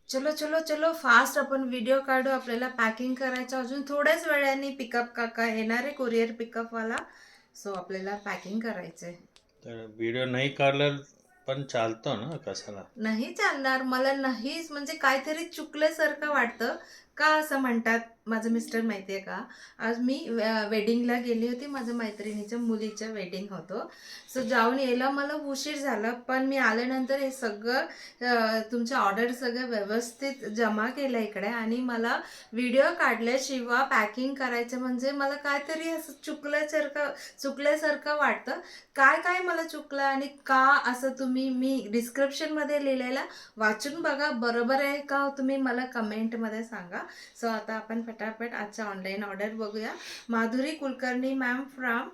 चलो चलो चलो फास्ट आपण व्हिडिओ काढू. आपल्याला पॅकिंग करायचं, अजून थोड्याच वेळाने पिकअप काका येणार आहे, कुरिअर पिकअपवाला. सो आपल्याला पॅकिंग करायचंय. तर व्हिडिओ नाही काढला पण चालतो ना, कशाला? नाही चालणार मला, नाहीच म्हणजे काहीतरी चुकल्यासारखं वाटतं. का असं म्हणतात माझं मिस्टर माहिती आहे का? आज मी वेडिंगला गेली होती, माझ्या मैत्रिणीच्या मुलीचं वेडिंग होतं. सो जाऊन यायला मला उशीर झाला, पण मी आल्यानंतर हे सगळं तुमचं ऑर्डर सगळं व्यवस्थित जमा केलं इकडे, आणि मला व्हिडिओ काढल्याशिवाय पॅकिंग करायचं म्हणजे मला काहीतरी असं चुकल्यासारखं वाटतं. काय काय मला चुकलं आणि का असं तुम्ही, मी डिस्क्रिप्शनमध्ये लिहिलेलं वाचून बघा, बरोबर आहे का तुम्ही मला कमेंटमध्ये सांगा. सो आता आपण फटाफट आजचा ऑनलाईन ऑर्डर बघूया. माधुरी कुलकर्णी मॅम फ्रॉम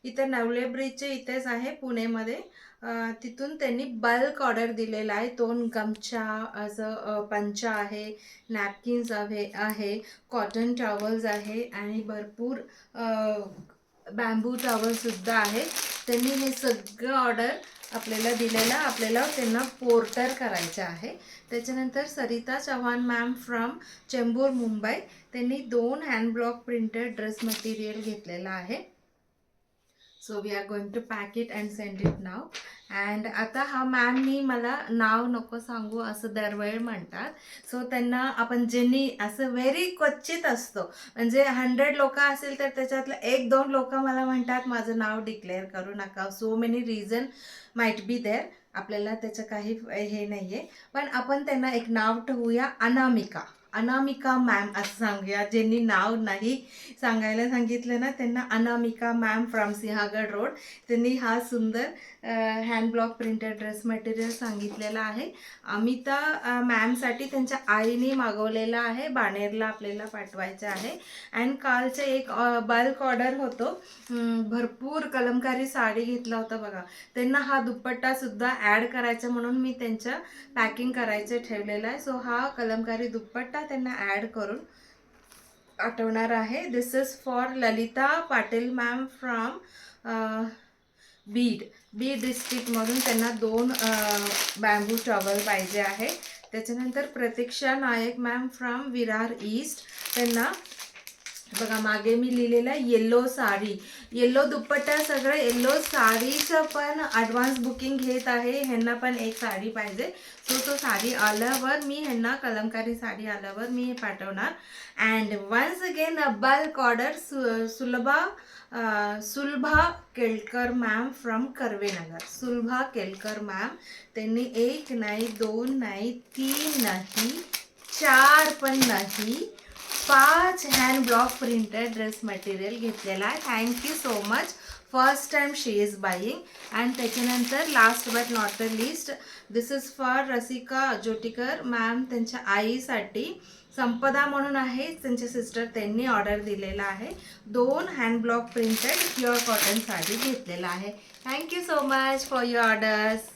इथे नवले ब्रिजचे इथेच आहे पुणेमध्ये. तिथून त्यांनी बल्क ऑर्डर दिलेला आहे. 2 गमछा, असं पंचा आहे, नॅपकिन्स आहे, कॉटन टॉवल्स आहे आणि भरपूर बॅम्बू टॉवलसुद्धा आहे. त्यांनी हे सगळं ऑर्डर आपल्याला दिलेलं, आपल्याला त्यांना पोर्टर करायचं आहे. त्याच्यानंतर सरिता चव्हाण मॅम फ्रॉम चेंबूर मुंबई, त्यांनी 2 hand block printed dress material घेतलेलं आहे. So we are going to pack it and send it now. And आता हा मॅमनी मला नाव नको सांगू असं दरवेळ म्हणतात. सो त्यांना आपण ज्यांनी असं व्हेरी क्वचित असतो, म्हणजे 100 लोक असेल तर त्याच्यातलं 1-2 लोक मला म्हणतात माझं नाव डिक्लेअर करू नका. So many reason might be there. आपल्याला त्याचं काही हे नाही आहे, पण आपण त्यांना एक नाव ठेवूया, अनामिका. अनामिका मॅम असं सांगूया. ज्यांनी नाव नाही सांगायला सांगितलं ना, त्यांना अनामिका मॅम फ्रॉम सिंहगड रोड, त्यांनी हा सुंदर hand block printed dress material सांगितलेला आहे. अमिता मॅमसाठी त्यांच्या आईने मागवलेला आहे, बाणेरला आपल्याला पाठवायचं आहे. अँड कालचं एक बल्क ऑर्डर होतो, भरपूर कलमकारी साडी घेतला होता बघा, त्यांना हा दुपट्टासुद्धा ॲड करायचा म्हणून मी त्यांच्या पॅकिंग करायचं ठेवलेलं आहे. सो हा कलमकारी दुपट्टा त्यांना ॲड करून आठवणार आहे. This is for Lalita Patil ma'am from Beed डिस्ट्रिक्टमधून त्यांना 2 बॅम्बू टॉवल पाहिजे आहे. त्याच्यानंतर Pratiksha Nayak ma'am from Virar east, त्यांना बघा मागे मी लिहिलेलं आहे येल्लो साडी, येल्लो दुपट्टा, सगळं येल्लो साडीचं पण ॲडव्हान्स बुकिंग घेत आहे. ह्यांना पण एक साडी पाहिजे. सो तो साडी आल्यावर मी ह्यांना, कलमकारी साडी आल्यावर मी हे पाठवणार. And once again a bulk order Sulabha Kelkar ma'am from Karvenagar. Sulabha Kelkar ma'am, त्यांनी 1 नाही, 2 नाही, 3 नाही, 4 पण नाही, 5 hand block printed dress material घेतलेला आहे. Thank you so much. First time she is buying. And त्याच्यानंतर last but not the list, this is for Rasika Ajotikar ma'am, त्यांच्या आईसाठी संपदा म्हणून आहे त्यांचे सिस्टर, त्यांनी ऑर्डर दिलेला आहे. 2 hand block printed pure cotton sari घेतलेला आहे. Thank you so much for your orders.